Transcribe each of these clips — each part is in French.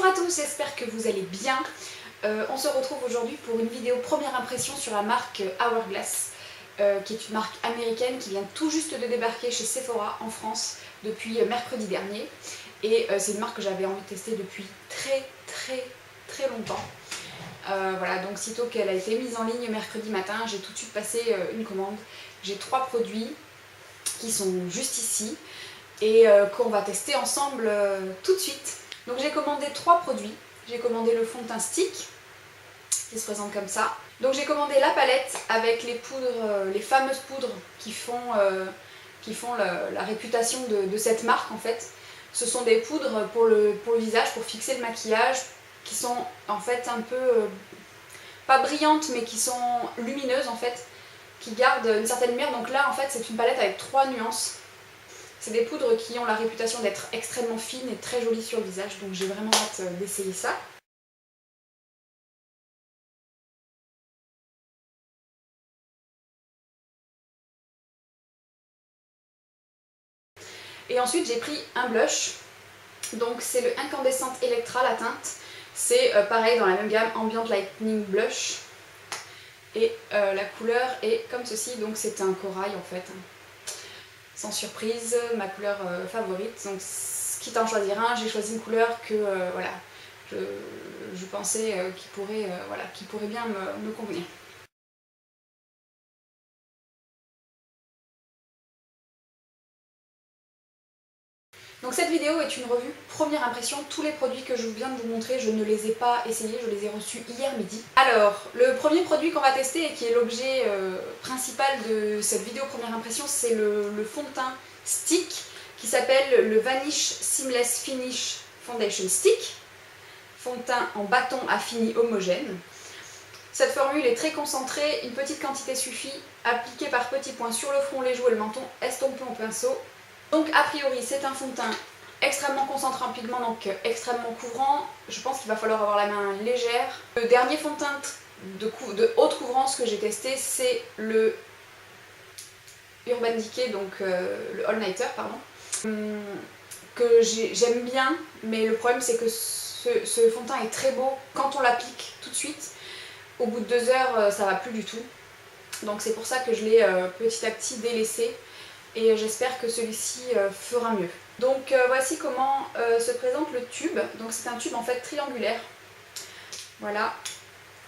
Bonjour à tous, j'espère que vous allez bien. On se retrouve aujourd'hui pour une vidéo première impression sur la marque Hourglass, qui est une marque américaine qui vient tout juste de débarquer chez Sephora en France depuis mercredi dernier. Et c'est une marque que j'avais envie de tester depuis très longtemps. Voilà, donc sitôt qu'elle a été mise en ligne mercredi matin, j'ai tout de suite passé une commande. J'ai 3 produits qui sont juste ici et qu'on va tester ensemble tout de suite. Donc j'ai commandé 3 produits. J'ai commandé le fond de teint stick qui se présente comme ça. Donc j'ai commandé la palette avec les poudres, les fameuses poudres qui font la réputation de cette marque en fait. Ce sont des poudres pour le visage, pour fixer le maquillage, qui sont en fait un peu, pas brillantes, mais qui sont lumineuses en fait, qui gardent une certaine lumière. Donc là en fait c'est une palette avec 3 nuances. C'est des poudres qui ont la réputation d'être extrêmement fines et très jolies sur le visage, donc j'ai vraiment hâte d'essayer ça. Et ensuite j'ai pris un blush, donc c'est le Incandescent Electra, la teinte. C'est pareil dans la même gamme, Ambient Lightning Blush. Et la couleur est comme ceci, donc c'est un corail en fait. Sans surprise, ma couleur favorite. Donc quitte à en choisir un, j'ai choisi une couleur que voilà, je pensais qui pourrait bien me convenir. Donc cette vidéo est une revue première impression. Tous les produits que je viens de vous montrer, je ne les ai pas essayés, je les ai reçus hier midi. Alors, le premier produit qu'on va tester et qui est l'objet principal de cette vidéo première impression, c'est le fond de teint stick qui s'appelle le Vanish Seamless Finish Foundation Stick. Fond de teint en bâton à fini homogène. Cette formule est très concentrée, une petite quantité suffit, appliquée par petits points sur le front, les joues et le menton, estompé en pinceau. Donc a priori c'est un fond de teint extrêmement concentré en pigment, donc extrêmement couvrant. Je pense qu'il va falloir avoir la main légère. Le dernier fond de teint de haute couvrance que j'ai testé, c'est le Urban Decay, donc le All Nighter, pardon, que j'aime bien, mais le problème c'est que ce fond de teint est très beau. Quand on l'applique tout de suite, au bout de 2 heures, ça va plus du tout. Donc c'est pour ça que je l'ai petit à petit délaissé. Et j'espère que celui-ci fera mieux. Donc voici comment se présente le tube. Donc c'est un tube en fait triangulaire. Voilà,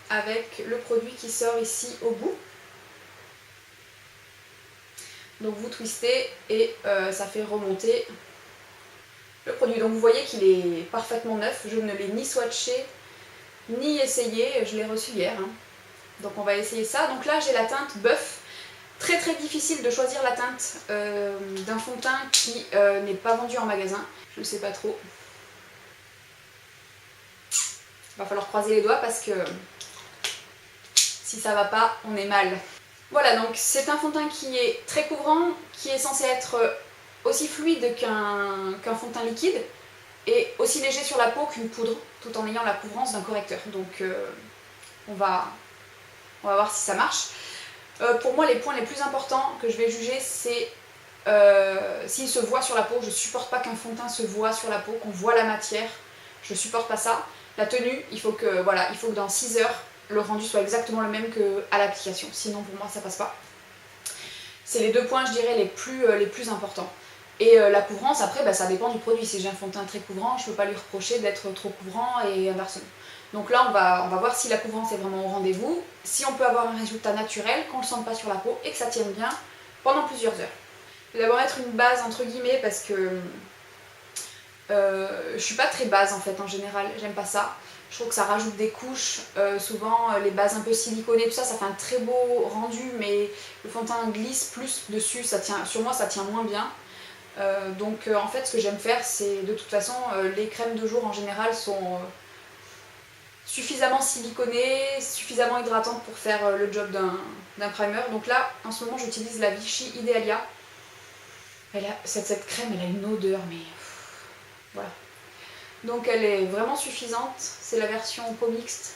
avec le produit qui sort ici au bout. Donc vous twistez et ça fait remonter le produit. Donc vous voyez qu'il est parfaitement neuf. Je ne l'ai ni swatché, ni essayé. Je l'ai reçu hier. Hein. Donc on va essayer ça. Donc là j'ai la teinte Buff. Très difficile de choisir la teinte d'un fond de teint qui n'est pas vendu en magasin. Je ne sais pas trop. Il va falloir croiser les doigts parce que si ça va pas, on est mal. Voilà, donc c'est un fond de teint qui est très couvrant, qui est censé être aussi fluide qu'un fond de teint liquide et aussi léger sur la peau qu'une poudre, tout en ayant la couvrance d'un correcteur. Donc on va voir si ça marche. Pour moi, les points les plus importants que je vais juger, c'est s'il se voit sur la peau. Je supporte pas qu'un fond de teint se voit sur la peau, qu'on voit la matière. Je supporte pas ça. La tenue, il faut que dans 6 heures, le rendu soit exactement le même qu'à l'application. Sinon, pour moi, ça passe pas. C'est les 2 points, je dirais, les plus importants. Et la couvrance, après, ça dépend du produit. Si j'ai un fond de teint très couvrant, je peux pas lui reprocher d'être trop couvrant et inversement. Donc là, on va voir si la couvrance est vraiment au rendez-vous, si on peut avoir un résultat naturel, qu'on ne le sente pas sur la peau et que ça tienne bien pendant plusieurs heures. Je vais d'abord mettre une base entre guillemets parce que je suis pas très base en fait en général, j'aime pas ça. Je trouve que ça rajoute des couches, souvent les bases un peu siliconées, tout ça, ça fait un très beau rendu, mais le fond de teint glisse plus dessus, sur moi ça tient moins bien. Donc en fait ce que j'aime faire, c'est de toute façon, les crèmes de jour en général sont suffisamment siliconée, suffisamment hydratante pour faire le job d'un primer. Donc là, en ce moment, j'utilise la Vichy Idealia. Cette crème, elle a une odeur, mais voilà. Donc elle est vraiment suffisante. C'est la version peau mixte.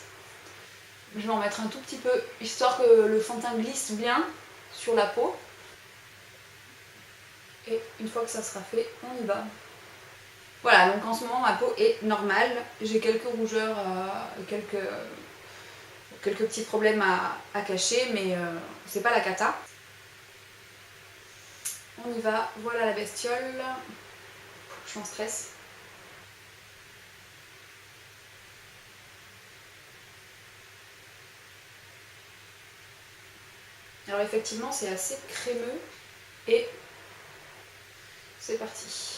Je vais en mettre un tout petit peu, histoire que le fond de teint glisse bien sur la peau. Et une fois que ça sera fait, on y va. Voilà, donc en ce moment ma peau est normale, j'ai quelques rougeurs, quelques petits problèmes à cacher, mais c'est pas la cata. On y va, voilà la bestiole, je suis en stress. Alors effectivement c'est assez crémeux et c'est parti.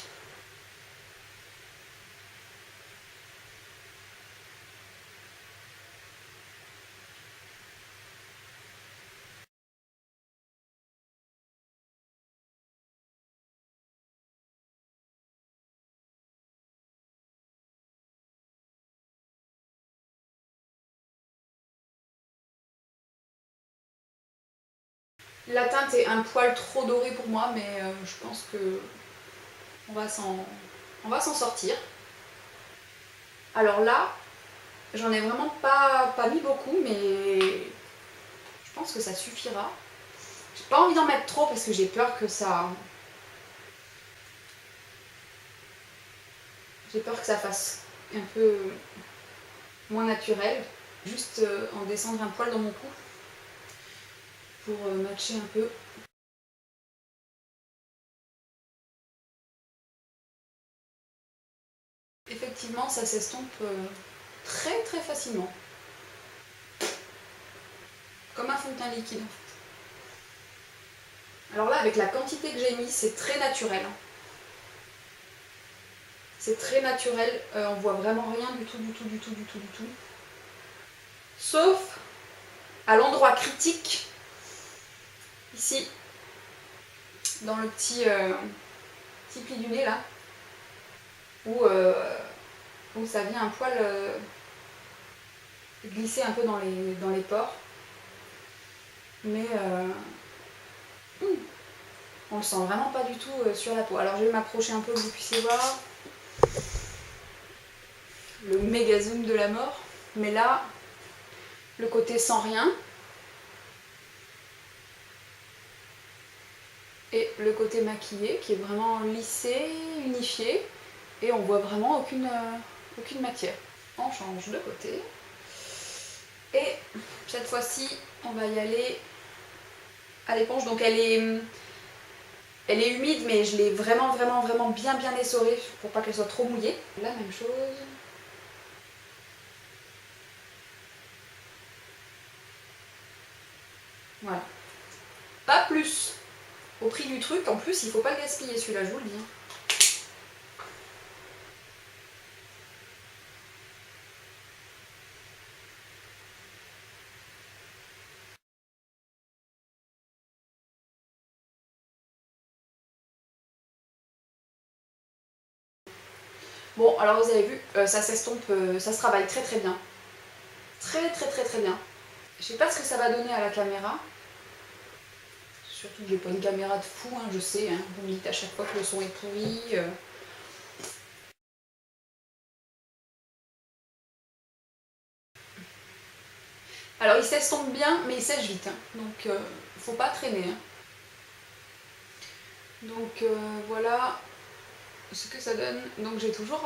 La teinte est un poil trop dorée pour moi, mais je pense que on va s'en sortir. Alors là, j'en ai vraiment pas mis beaucoup, mais je pense que ça suffira. J'ai pas envie d'en mettre trop parce que j'ai peur que ça... J'ai peur que ça fasse un peu moins naturel. Juste en descendre un poil dans mon cou pour matcher un peu. Effectivement, ça s'estompe très très facilement. Comme un fond de teint liquide en fait. Alors là, avec la quantité que j'ai mis, c'est très naturel. C'est très naturel, on voit vraiment rien du tout. Sauf à l'endroit critique, ici, dans le petit pli du nez là, où ça vient un poil glisser un peu dans les pores. Mais on le sent vraiment pas du tout sur la peau. Alors je vais m'approcher un peu que vous puissiez voir le méga zoom de la mort. Mais là, le côté sans rien. Et le côté maquillé qui est vraiment lissé, unifié. Et on voit vraiment aucune matière. On change de côté. Et cette fois-ci, on va y aller à l'éponge. Donc elle est humide, mais je l'ai vraiment bien essorée pour pas qu'elle soit trop mouillée. La même chose. Voilà. Pas plus. Au prix du truc, en plus, il faut pas le gaspiller celui-là, je vous le dis. Bon, alors vous avez vu, ça s'estompe, ça se travaille très bien. Très bien. Je sais pas ce que ça va donner à la caméra. Surtout que j'ai pas une caméra de fou, hein, je sais. Hein. Vous me dites à chaque fois que le son est pourri. Alors il s'estompe bien, mais il sèche vite. Hein. Donc faut pas traîner. Hein. Donc voilà ce que ça donne. Donc j'ai toujours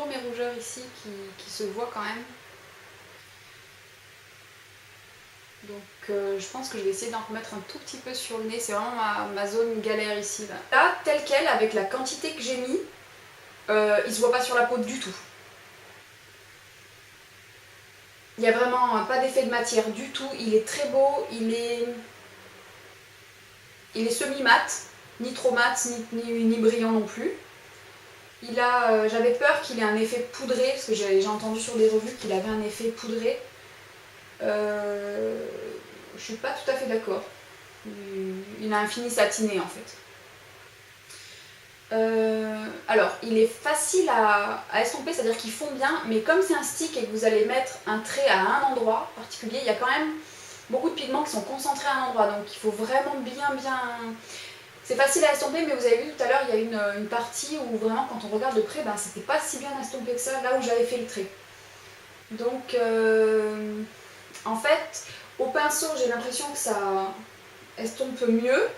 mes rougeurs ici qui se voient quand même. Donc je pense que je vais essayer d'en remettre un tout petit peu sur le nez. C'est vraiment ma zone galère ici. Là, tel quel, avec la quantité que j'ai mis, il se voit pas sur la peau du tout. Il n'y a vraiment pas d'effet de matière du tout. Il est très beau, il est semi-mat, ni trop mat, ni brillant non plus. J'avais peur qu'il ait un effet poudré, parce que j'ai entendu sur des revues qu'il avait un effet poudré. Je suis pas tout à fait d'accord. Il a un fini satiné en fait. Alors, il est facile à estomper, c'est-à-dire qu'il fond bien, mais comme c'est un stick et que vous allez mettre un trait à un endroit particulier, il y a quand même beaucoup de pigments qui sont concentrés à un endroit, donc il faut vraiment bien... C'est facile à estomper, mais vous avez vu tout à l'heure, il y a une partie où vraiment quand on regarde de près, ben, c'était pas si bien estompé que ça, là où j'avais fait le trait. Donc, en fait, au pinceau, j'ai l'impression que ça estompe mieux,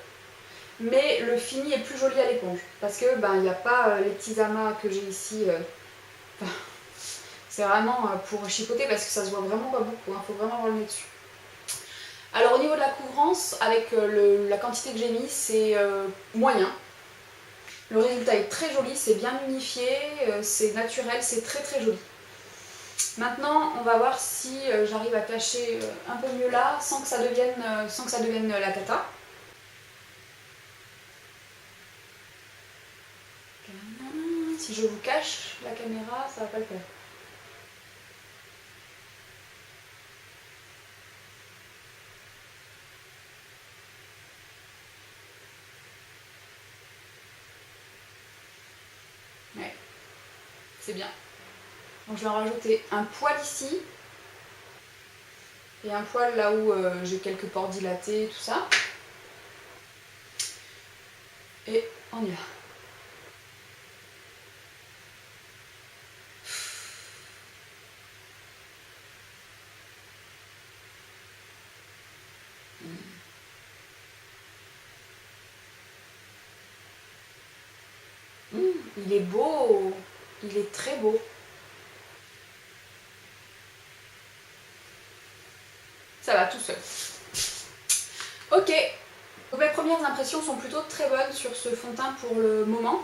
mais le fini est plus joli à l'éponge parce que il n'y a pas les petits amas que j'ai ici. C'est vraiment pour chipoter parce que ça se voit vraiment pas beaucoup, faut vraiment avoir le nez dessus. Alors au niveau de la couvrance, avec la quantité que j'ai mis, c'est moyen. Le résultat est très joli, c'est bien unifié, c'est naturel, c'est très très joli. Maintenant, on va voir si j'arrive à cacher un peu mieux là, sans que ça devienne la cata. Si je vous cache la caméra, ça va pas le faire. Ouais, c'est bien. Donc je vais en rajouter un poil ici. Et un poil là où j'ai quelques pores dilatés, tout ça. Et on y va. Il est beau, il est très beau. Ça va tout seul. Ok, donc mes premières impressions sont plutôt très bonnes sur ce fond de teint pour le moment.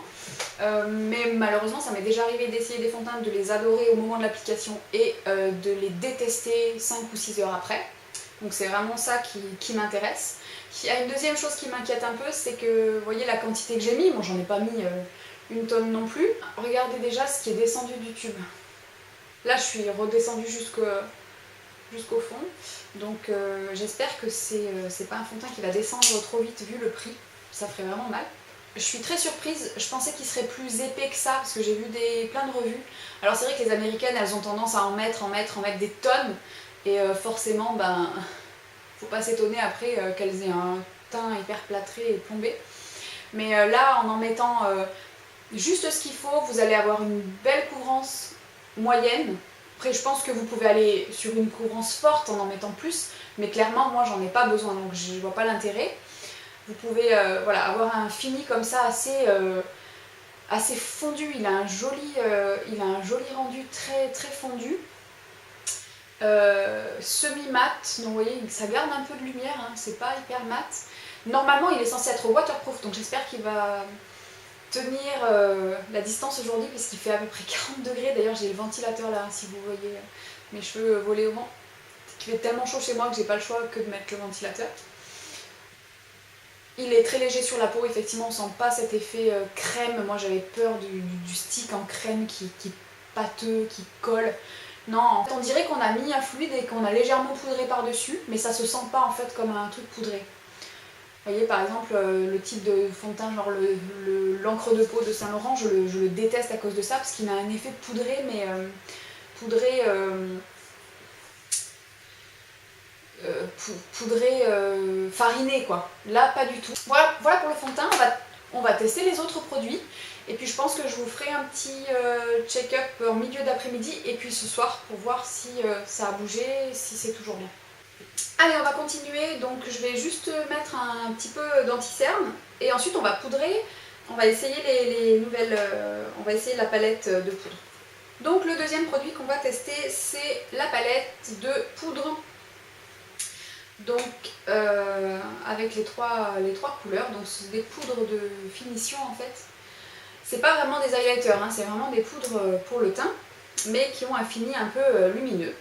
Mais malheureusement, ça m'est déjà arrivé d'essayer des fonds de teint, de les adorer au moment de l'application et de les détester 5 ou 6 heures après. Donc c'est vraiment ça qui m'intéresse. Il y a une deuxième chose qui m'inquiète un peu, c'est que, vous voyez la quantité que j'ai mis, moi j'en ai pas mis une tonne non plus. Regardez déjà ce qui est descendu du tube. Là je suis redescendue jusqu'au fond, donc j'espère que c'est pas un fond de teint qui va descendre trop vite vu le prix, ça ferait vraiment mal. Je suis très surprise, je pensais qu'il serait plus épais que ça parce que j'ai vu plein de revues. Alors c'est vrai que les américaines elles ont tendance à en mettre des tonnes et forcément faut pas s'étonner après qu'elles aient un teint hyper plâtré et plombé. Mais là en mettant juste ce qu'il faut, vous allez avoir une belle couvrance moyenne. Après je pense que vous pouvez aller sur une couvrance forte en mettant plus, mais clairement moi j'en ai pas besoin donc je vois pas l'intérêt. Vous pouvez voilà, avoir un fini comme ça assez fondu, il a un joli rendu très, très fondu. Semi-mat, donc vous voyez ça garde un peu de lumière, hein, c'est pas hyper mat. Normalement il est censé être waterproof donc j'espère qu'il va tenir la distance aujourd'hui puisqu'il fait à peu près 40 degrés. D'ailleurs j'ai le ventilateur là, si vous voyez mes cheveux voler au vent. Il fait tellement chaud chez moi que j'ai pas le choix que de mettre le ventilateur. Il est très léger sur la peau, effectivement on sent pas cet effet crème. Moi j'avais peur du stick en crème qui est pâteux, qui colle. Non, en fait, on dirait qu'on a mis un fluide et qu'on a légèrement poudré par-dessus, mais ça se sent pas en fait comme un truc poudré. Vous voyez par exemple le type de fond de teint, genre l'encre de peau de Saint Laurent, je le déteste à cause de ça, parce qu'il a un effet poudré, mais poudré fariné quoi. Là pas du tout. Voilà pour le fond de teint, on va tester les autres produits. Et puis je pense que je vous ferai un petit check-up en milieu d'après-midi et puis ce soir pour voir si ça a bougé, si c'est toujours bien. Allez, on va continuer, donc je vais juste mettre un petit peu d'anti-cerne et ensuite on va poudrer, on va essayer on va essayer la palette de poudre. Donc le deuxième produit qu'on va tester, c'est la palette de poudre. Donc avec les trois couleurs, donc c'est des poudres de finition en fait. C'est pas vraiment des highlighters, hein, c'est vraiment des poudres pour le teint, mais qui ont un fini un peu lumineux.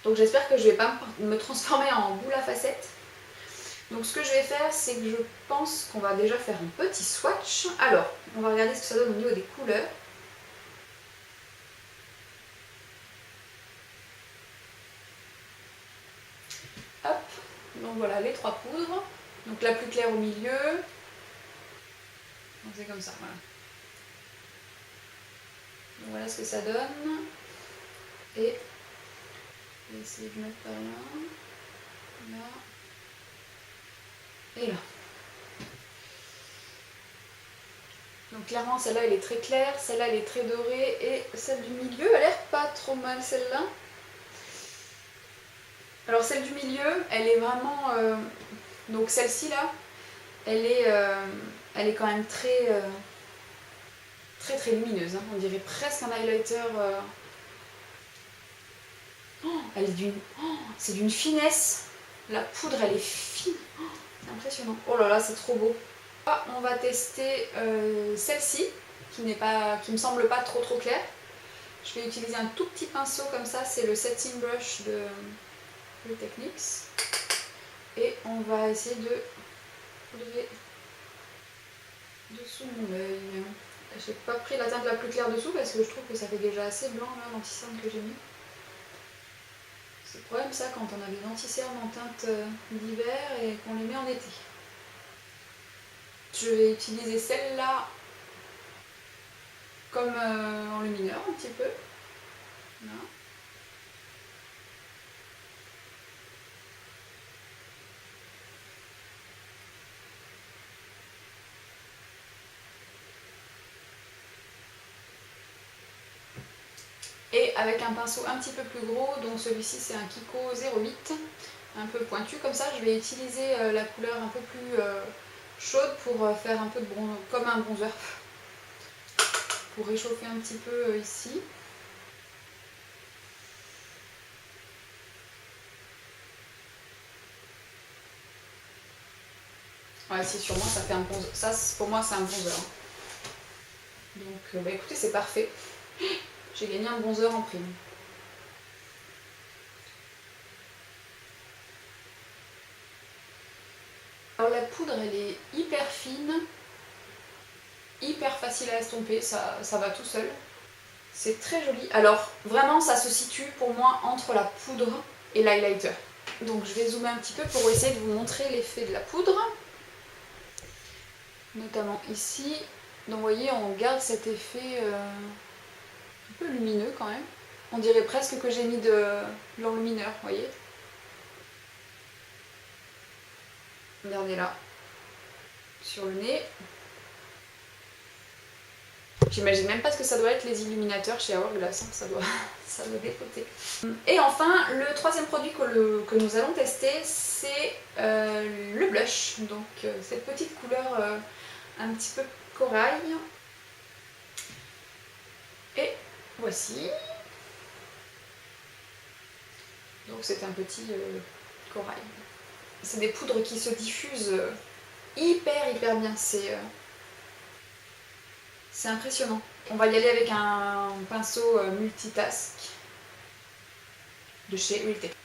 Donc j'espère que je ne vais pas me transformer en boule à facettes. Donc ce que je vais faire, c'est que je pense qu'on va déjà faire un petit swatch. Alors, on va regarder ce que ça donne au niveau des couleurs. Hop, donc voilà les trois poudres. Donc la plus claire au milieu. Donc c'est comme ça, voilà. Donc voilà ce que ça donne. Et je vais essayer de mettre par là. Là. Et là. Donc clairement celle-là elle est très claire, celle-là elle est très dorée et celle du milieu elle a l'air pas trop mal celle-là. Alors celle du milieu elle est vraiment... donc celle-ci là, elle est quand même très lumineuse, hein. On dirait presque un highlighter. Oh, c'est d'une finesse. La poudre, elle est fine. Oh, c'est impressionnant. Oh là là, c'est trop beau. Ah, on va tester celle-ci, qui me semble pas trop claire. Je vais utiliser un tout petit pinceau comme ça, c'est le setting brush de Technics. Et on va essayer de poudrer dessous mon œil. J'ai pas pris la teinte la plus claire dessous parce que je trouve que ça fait déjà assez blanc là, l'anti-cerne que j'ai mis. C'est le problème ça quand on a des anti-cernes en teinte d'hiver et qu'on les met en été. Je vais utiliser celle-là comme enlumineur un petit peu. Là. Et avec un pinceau un petit peu plus gros, donc celui-ci c'est un Kiko 08, un peu pointu comme ça, je vais utiliser la couleur un peu plus chaude pour faire un peu de bronze, comme un bronzer, pour réchauffer un petit peu ici. Ouais, si sur moi ça fait un bronzer, ça pour moi c'est un bronzer. Donc bah écoutez, c'est parfait. J'ai gagné un bronzer en prime. Alors la poudre elle est hyper fine, hyper facile à estomper, ça va tout seul. C'est très joli. Alors vraiment ça se situe pour moi entre la poudre et l'highlighter. Donc je vais zoomer un petit peu pour essayer de vous montrer l'effet de la poudre. Notamment ici. Donc vous voyez, on garde cet effet un peu lumineux quand même. On dirait presque que j'ai mis de l'enlumineur, vous voyez. Regardez là, sur le nez. J'imagine même pas ce que ça doit être les illuminateurs chez Hourglass, hein, ça doit dépoter. Et enfin, le troisième produit que nous allons tester, c'est le blush. Donc cette petite couleur un petit peu corail. Et voici. Donc c'est un petit corail. C'est des poudres qui se diffusent hyper bien. C'est impressionnant. On va y aller avec un pinceau multitask de chez Real Techniques.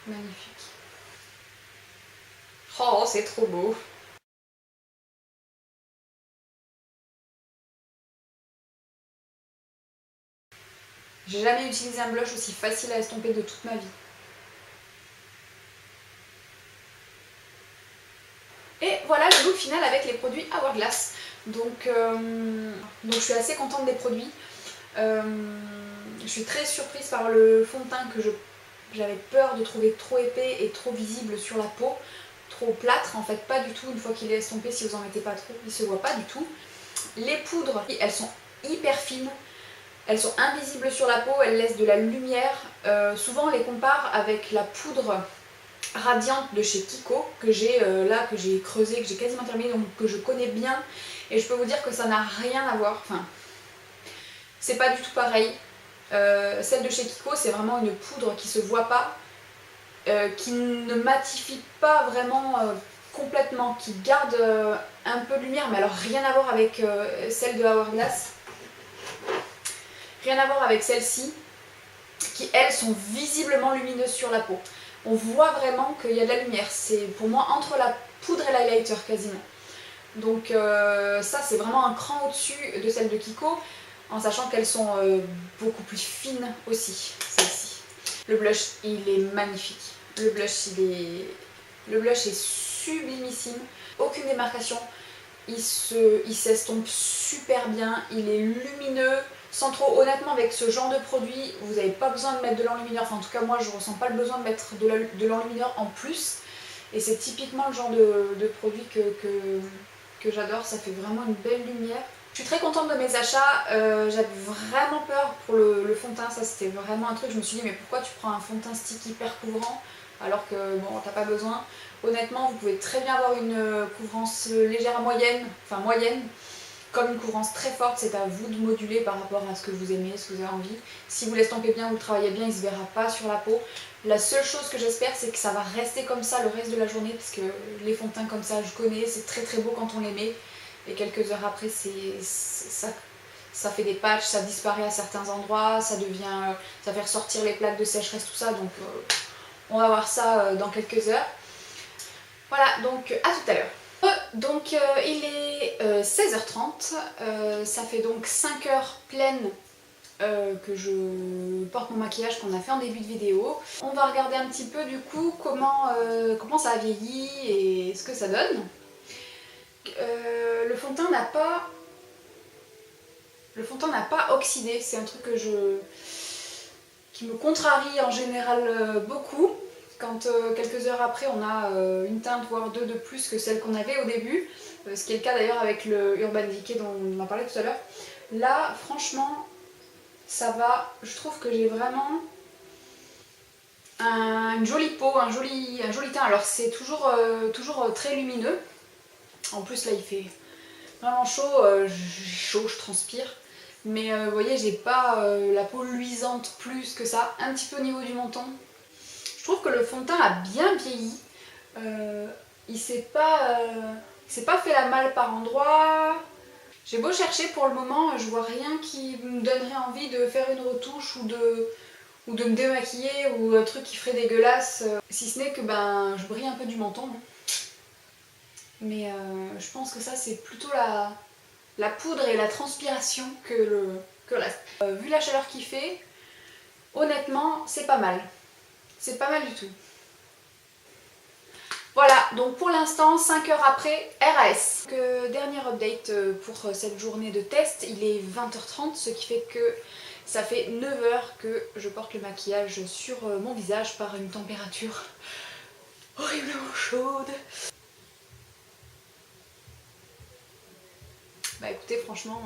Magnifique. Oh, c'est trop beau. J'ai jamais utilisé un blush aussi facile à estomper de toute ma vie. Et voilà le look final avec les produits Hourglass. Donc je suis assez contente des produits. Je suis très surprise par le fond de teint que j'avais peur de trouver trop épais et trop visible sur la peau. Trop plâtre, en fait pas du tout une fois qu'il est estompé, si vous en mettez pas trop, il se voit pas du tout. Les poudres, elles sont hyper fines. Elles sont invisibles sur la peau, elles laissent de la lumière. Souvent on les compare avec la poudre radiante de chez Kiko que j'ai que j'ai creusé, que j'ai quasiment terminé, donc que je connais bien. Et je peux vous dire que ça n'a rien à voir. Enfin, c'est pas du tout pareil. Celle de chez Kiko, c'est vraiment une poudre qui se voit pas, qui ne matifie pas vraiment complètement, qui garde un peu de lumière, mais alors rien à voir avec celle de Hourglass. Rien à voir avec celles-ci, qui elles sont visiblement lumineuses sur la peau. On voit vraiment qu'il y a de la lumière. C'est pour moi entre la poudre et l'highlighter quasiment. Donc ça c'est vraiment un cran au-dessus de celles de Kiko, en sachant qu'elles sont beaucoup plus fines aussi, celles-ci. Le blush il est magnifique. Le blush est sublimissime. Aucune démarcation. Il s'estompe super bien. Il est lumineux. sans trop. Honnêtement, avec ce genre de produit, vous n'avez pas besoin de mettre de l'enlumineur. Enfin, en tout cas, moi, je ressens pas le besoin de mettre de l'enlumineur en plus. Et c'est typiquement le genre de produit que j'adore. Ça fait vraiment une belle lumière. Je suis très contente de mes achats. J'avais vraiment peur pour le fond de teint. Ça, c'était vraiment un truc. Je me suis dit, mais pourquoi tu prends un fond de teint stick hyper couvrant alors que bon, t'as pas besoin. Honnêtement, vous pouvez très bien avoir une couvrance légère à moyenne, enfin moyenne, comme une couvrance très forte. C'est à vous de moduler par rapport à ce que vous aimez, ce que vous avez envie. Si vous l'estompez bien, vous le travaillez bien, il ne se verra pas sur la peau. La seule chose que j'espère, c'est que ça va rester comme ça le reste de la journée, parce que les fonds de teint comme ça, je connais, c'est très très beau quand on les met. Et quelques heures après, ça fait des patchs, ça disparaît à certains endroits, ça fait ressortir les plaques de sécheresse, tout ça. Donc on va voir ça dans quelques heures. Voilà, donc à tout à l'heure. Donc il est 16h30, ça fait donc 5 heures pleines que je porte mon maquillage qu'on a fait en début de vidéo. On va regarder un petit peu du coup comment ça a vieilli et ce que ça donne. Le fond de teint n'a pas oxydé, c'est un truc qui me contrarie en général beaucoup. Quand quelques heures après on a une teinte voire deux de plus que celle qu'on avait au début, ce qui est le cas d'ailleurs avec le Urban Decay dont on a parlé tout à l'heure. Là franchement ça va, je trouve que j'ai vraiment une jolie peau, un joli teint. Alors c'est toujours très lumineux. En plus là il fait vraiment chaud, je transpire. Mais vous voyez, j'ai pas la peau luisante plus que ça, un petit peu au niveau du menton. Je trouve que le fond de teint a bien vieilli. Il s'est pas fait la malle par endroits. J'ai beau chercher pour le moment, je vois rien qui me donnerait envie de faire une retouche ou de me démaquiller ou un truc qui ferait dégueulasse. Si ce n'est que je brille un peu du menton. Mais je pense que ça c'est plutôt la poudre et la transpiration que le reste. Vu la chaleur qu'il fait, honnêtement c'est pas mal. C'est pas mal du tout. Voilà, donc pour l'instant, 5 heures après, RAS. Dernier update pour cette journée de test, il est 20h30, ce qui fait que ça fait 9 heures que je porte le maquillage sur mon visage par une température horriblement chaude. Bah écoutez, franchement,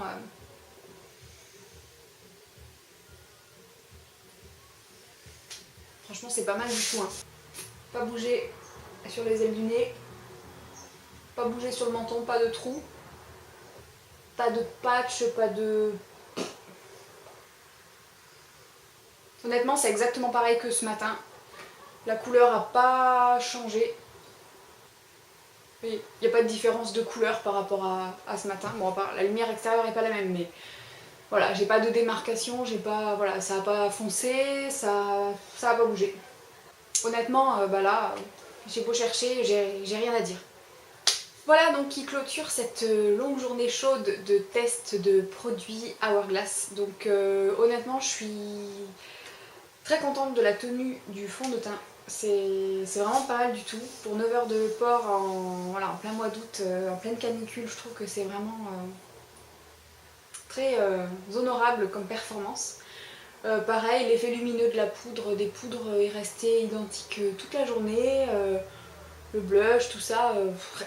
c'est pas mal du tout. Hein. Pas bouger sur les ailes du nez, pas bouger sur le menton, pas de trou, pas de patch, pas de... Honnêtement, c'est exactement pareil que ce matin. La couleur n'a pas changé. Il n'y a pas de différence de couleur par rapport à ce matin. Bon, la lumière extérieure n'est pas la même, mais voilà, j'ai pas de démarcation, voilà, ça n'a pas foncé, ça n'a pas bougé. Honnêtement, là, j'ai beau chercher, j'ai rien à dire. Voilà donc qui clôture cette longue journée chaude de test de produits Hourglass. Donc honnêtement, je suis très contente de la tenue du fond de teint. C'est vraiment pas mal du tout. Pour 9 heures de port en plein mois d'août, en pleine canicule, je trouve que c'est vraiment très honorable comme performance. Pareil, l'effet lumineux de la poudre, des poudres est resté identique toute la journée. Le blush, tout ça,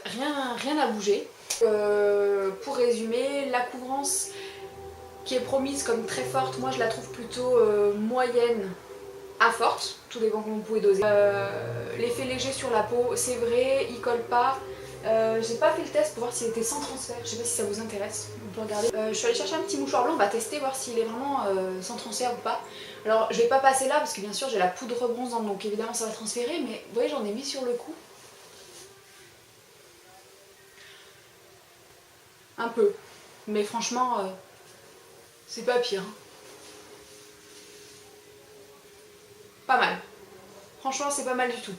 rien n'a bougé. Pour résumer, la couvrance qui est promise comme très forte, moi je la trouve plutôt moyenne à forte, tout dépend comment vous pouvez doser. L'effet léger sur la peau, c'est vrai, il colle pas. J'ai pas fait le test pour voir s'il était sans transfert, je sais pas si ça vous intéresse, on peut regarder. Je suis allée chercher un petit mouchoir blanc, on va tester, voir s'il est vraiment sans transfert ou pas. Alors je vais pas passer là parce que bien sûr j'ai la poudre bronzante, donc évidemment ça va transférer, mais vous voyez j'en ai mis sur le cou. Un peu, mais franchement c'est pas pire. Pas mal. Franchement c'est pas mal du tout.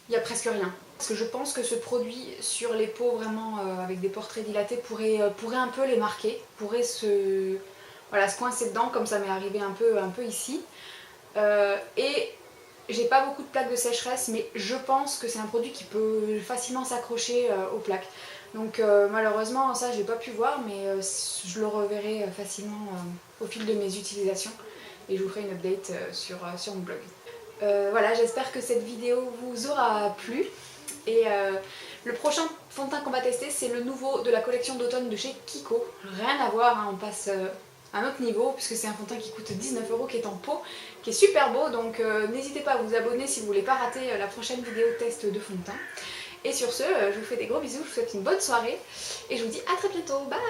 Il y a presque rien. Parce que je pense que ce produit sur les peaux vraiment avec des pores très dilatés pourrait un peu les marquer, pourrait se coincer dedans comme ça m'est arrivé un peu ici. Et j'ai pas beaucoup de plaques de sécheresse, mais je pense que c'est un produit qui peut facilement s'accrocher aux plaques. Donc malheureusement ça j'ai pas pu voir, mais je le reverrai facilement au fil de mes utilisations et je vous ferai une update sur mon blog. Voilà, j'espère que cette vidéo vous aura plu et le prochain fond de teint qu'on va tester c'est le nouveau de la collection d'automne de chez Kiko. Rien à voir, hein, on passe à un autre niveau puisque c'est un fond de teint qui coûte 19 € qui est en pot, qui est super beau, donc n'hésitez pas à vous abonner si vous voulez pas rater la prochaine vidéo test de fond de teint. Et sur ce, je vous fais des gros bisous, je vous souhaite une bonne soirée et je vous dis à très bientôt, bye!